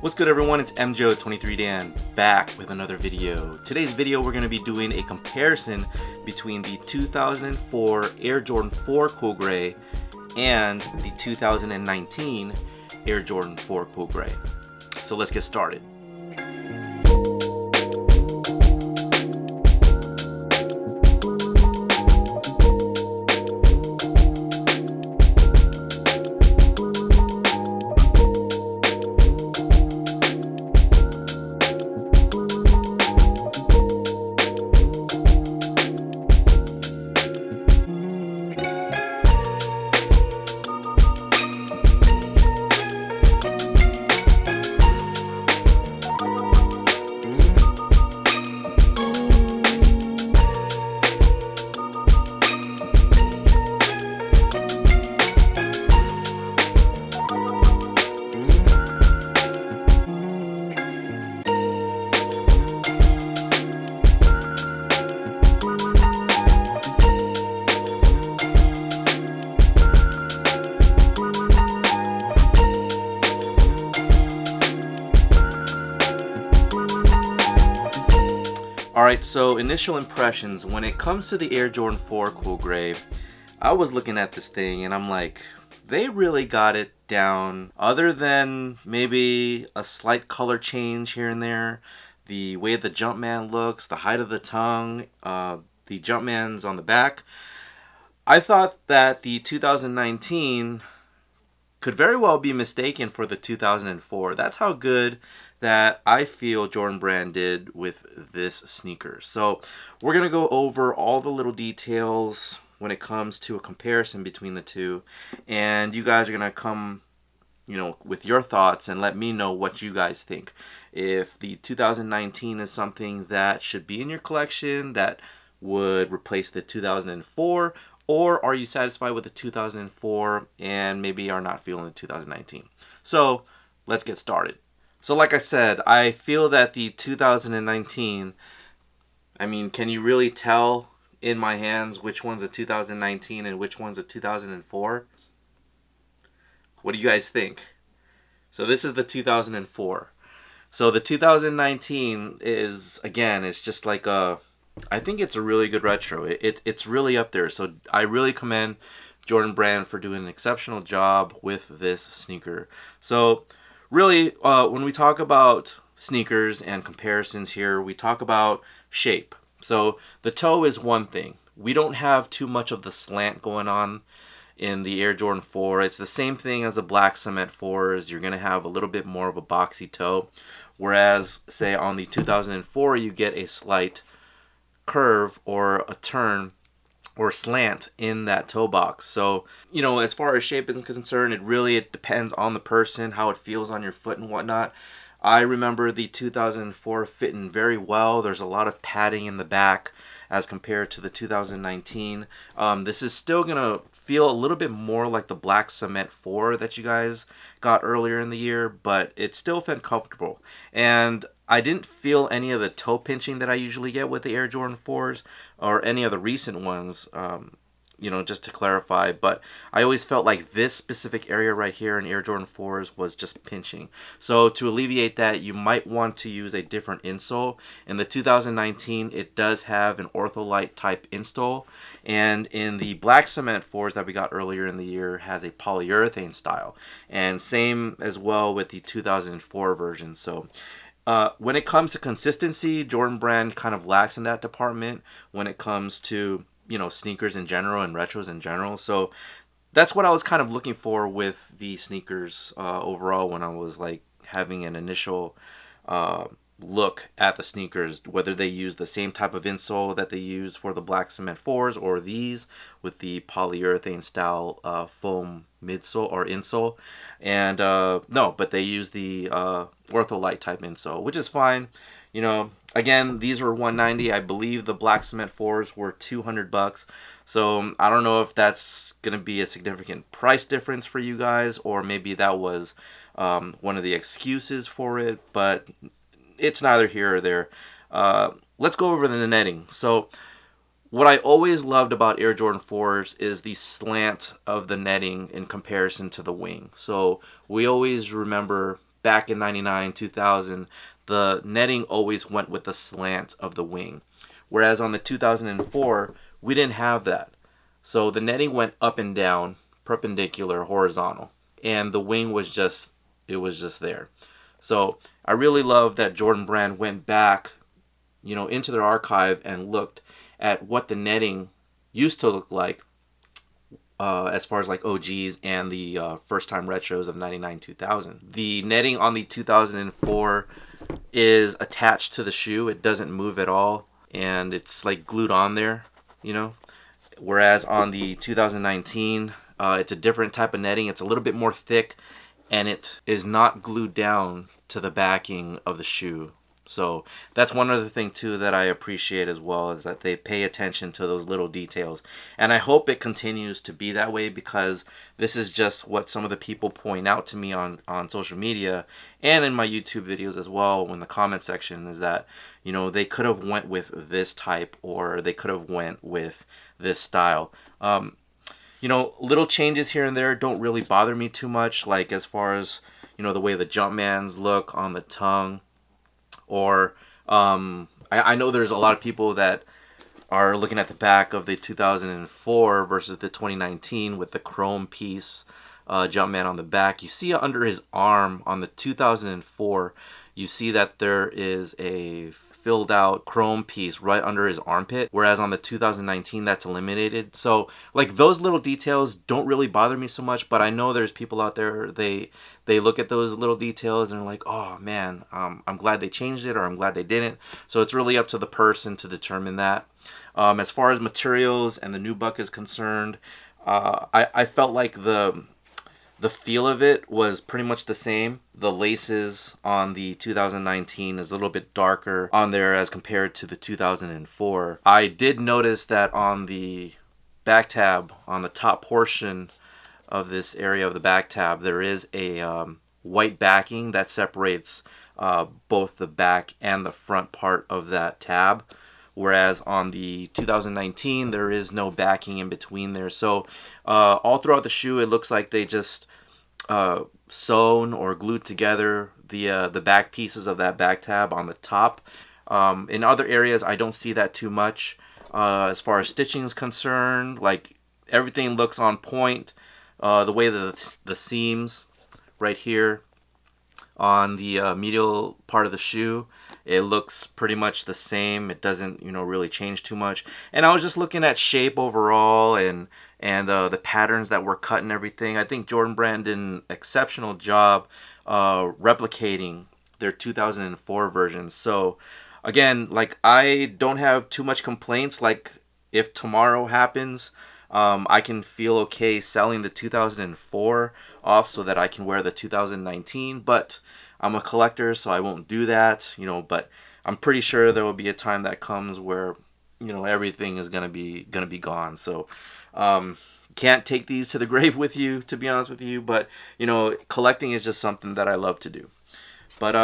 What's good everyone, it's MJO23Dan back with another video. Today's video we're going to be doing a comparison between the 2004 Air Jordan 4 Cool Gray and the 2019 Air Jordan 4 Cool Gray. So let's get started. Alright, so initial impressions. When it comes to the Air Jordan 4 Cool Gray, I was looking at this thing and I'm like, they really got it down. Other than maybe a slight color change here and there, the way the Jumpman looks, the height of the tongue, the Jumpman's on the back, I thought that the 2019 could very well be mistaken for the 2004. That's how good that I feel Jordan Brand did with this sneaker. So we're gonna go over all the little details when it comes to a comparison between the two, and you guys are gonna come, with your thoughts and let me know what you guys think. If the 2019 is something that should be in your collection that would replace the 2004, or are you satisfied with the 2004 and maybe are not feeling the 2019? So let's get started. So like I said, I feel that the 2019, can you really tell in my hands which one's a 2019 and which one's a 2004? What do you guys think? So this is the 2004. So the 2019 is, again, it's just like I think it's a really good retro. It's really up there. So I really commend Jordan Brand for doing an exceptional job with this sneaker. So really, when we talk about sneakers and comparisons here, we talk about shape. So the toe is one thing. We don't have too much of the slant going on in the Air Jordan 4. It's the same thing as the black cement 4s. You're going to have a little bit more of a boxy toe. Whereas, say, on the 2004, you get a slight curve or a turn or slant in that toe box. So, as far as shape is concerned, it depends on the person, how it feels on your foot and whatnot. I remember the 2004 fitting very well. There's a lot of padding in the back as compared to the 2019. This is still gonna feel a little bit more like the black cement 4 that you guys got earlier in the year, but it still felt comfortable. And I didn't feel any of the toe pinching that I usually get with the Air Jordan 4s or any of the recent ones, just to clarify. But I always felt like this specific area right here in Air Jordan 4s was just pinching. So to alleviate that, you might want to use a different insole. In the 2019, it does have an Ortholite type insole. And in the black cement 4s that we got earlier in the year has a polyurethane style. And same as well with the 2004 version. So when it comes to consistency, Jordan Brand kind of lacks in that department when it comes to, sneakers in general and retros in general. So that's what I was kind of looking for with the sneakers overall when I was like having an initial look at the sneakers, whether they use the same type of insole that they used for the black cement 4s or these with the polyurethane style foam midsole or insole. And no, but they use the Ortholite type insole, which is fine. Again, these were $190. I believe the black cement 4s were $200. So I don't know if that's gonna be a significant price difference for you guys, or maybe that was one of the excuses for it, but it's neither here or there. Let's go over the netting. So what I always loved about Air Jordan 4s is the slant of the netting in comparison to the wing. So we always remember back in 99, 2000, the netting always went with the slant of the wing. Whereas on the 2004, we didn't have that. So the netting went up and down, perpendicular, horizontal. And the wing was just, it was just there. So I really love that Jordan Brand went back, into their archive and looked at what the netting used to look like, as far as like OGs and the first time retros of 99, 2000. The netting on the 2004 is attached to the shoe. It doesn't move at all, and it's like glued on there, Whereas on the 2019, it's a different type of netting. It's a little bit more thick, and it is not glued down to the backing of the shoe. So that's one other thing too that I appreciate as well, is that they pay attention to those little details. And I hope it continues to be that way, because this is just what some of the people point out to me on social media and in my YouTube videos as well in the comment section, is that, they could have went with this type, or they could have went with this style. Little changes here and there don't really bother me too much, like as far as, the way the Jumpmans look on the tongue. Or I know there's a lot of people that are looking at the back of the 2004 versus the 2019 with the chrome piece Jumpman on the back. You see under his arm on the 2004, you see that there is a filled out chrome piece right under his armpit, whereas on the 2019 that's eliminated. So like those little details don't really bother me so much, but I know there's people out there, they look at those little details and they're like, oh man, I'm glad they changed it, or I'm glad they didn't. So it's really up to the person to determine that. As far as materials and the nubuck is concerned, I felt like the feel of it was pretty much the same. The laces on the 2019 is a little bit darker on there as compared to the 2004. I did notice that on the back tab, on the top portion of this area of the back tab, there is a white backing that separates both the back and the front part of that tab. Whereas on the 2019, there is no backing in between there. So all throughout the shoe, it looks like they just sewn or glued together the back pieces of that back tab on the top. In other areas, I don't see that too much. As far as stitching is concerned, like everything looks on point. The way the seams right here on the medial part of the shoe, it looks pretty much the same. It doesn't, really change too much. And I was just looking at shape overall and the patterns that were cut and everything. I think Jordan Brand did an exceptional job replicating their 2004 versions. So again, like I don't have too much complaints. Like if tomorrow happens, I can feel okay selling the 2004 off so that I can wear the 2019. But I'm a collector, so I won't do that, but I'm pretty sure there will be a time that comes where, everything is gonna be gone. So can't take these to the grave with you, to be honest with you, but collecting is just something that I love to do. But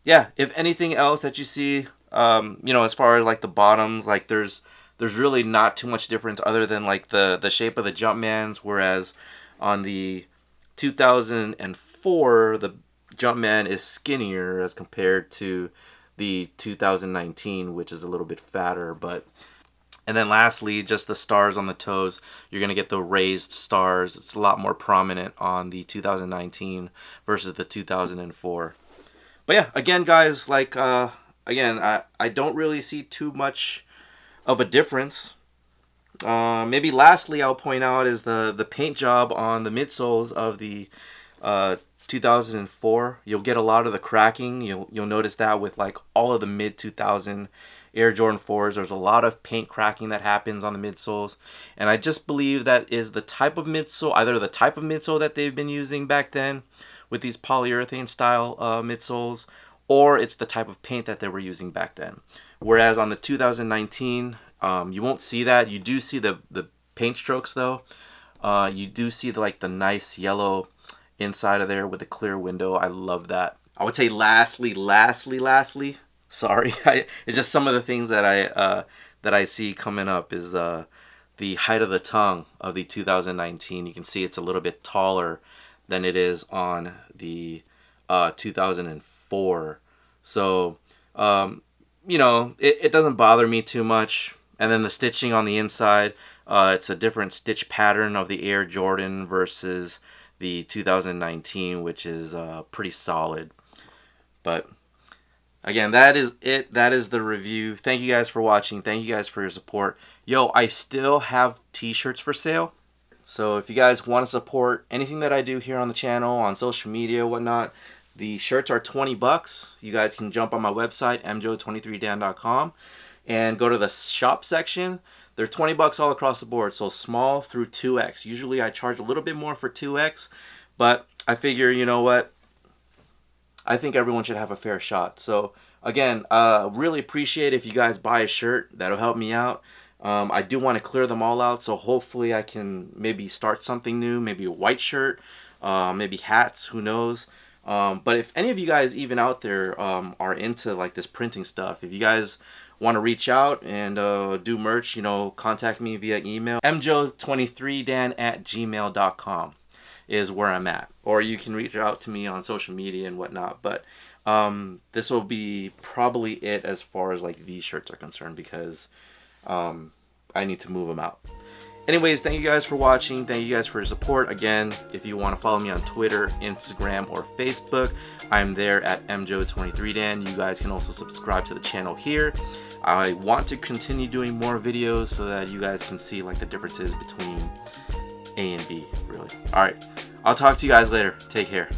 yeah, if anything else that you see, as far as like the bottoms, like there's really not too much difference other than like the shape of the Jumpmans, whereas on the 2004 the Jumpman is skinnier as compared to the 2019, which is a little bit fatter. And then lastly, just the stars on the toes. You're going to get the raised stars. It's a lot more prominent on the 2019 versus the 2004. But yeah, again, guys, like, I don't really see too much of a difference. Maybe lastly, I'll point out is the paint job on the midsoles of the 2004. You'll get a lot of the cracking. You'll notice that with like all of the mid 2000 Air Jordan 4s, there's a lot of paint cracking that happens on the midsoles, and I just believe that is the type of midsole, either the type of midsole that they've been using back then with these polyurethane style midsoles, or it's the type of paint that they were using back then. Whereas on the 2019, you won't see that. You do see the paint strokes though. You do see the nice yellow inside of there with a clear window. I love that. I would say lastly, sorry, it's just some of the things that I see coming up is the height of the tongue of the 2019. You can see it's a little bit taller than it is on the 2004. So, you know, it doesn't bother me too much. And then the stitching on the inside, it's a different stitch pattern of the Air Jordan versus the 2019, which is pretty solid. But again, that is it. That is the review. Thank you guys for watching. Thank you guys for your support. Yo, I still have t-shirts for sale. So if you guys want to support anything that I do here on the channel, on social media, whatnot, the shirts are 20 bucks. You guys can jump on my website, mjo23dan.com, and go to the shop section. They're 20 bucks all across the board, so small through 2X. Usually I charge a little bit more for 2X, but I figure, you know what? I think everyone should have a fair shot. So again, really appreciate if you guys buy a shirt. That'll help me out. I do want to clear them all out, so hopefully I can maybe start something new, maybe a white shirt, maybe hats, who knows. But if any of you guys even out there are into like this printing stuff, if you guys want to reach out and do merch, you know, contact me via email. mjo23dan@gmail.com is where I'm at. Or you can reach out to me on social media and whatnot. But this will be probably it as far as like these shirts are concerned, because I need to move them out. Anyways, thank you guys for watching. Thank you guys for your support. Again, if you want to follow me on Twitter, Instagram, or Facebook, I'm there at mjo23dan. You guys can also subscribe to the channel here. I want to continue doing more videos so that you guys can see like the differences between A and B, really. Alright, I'll talk to you guys later. Take care.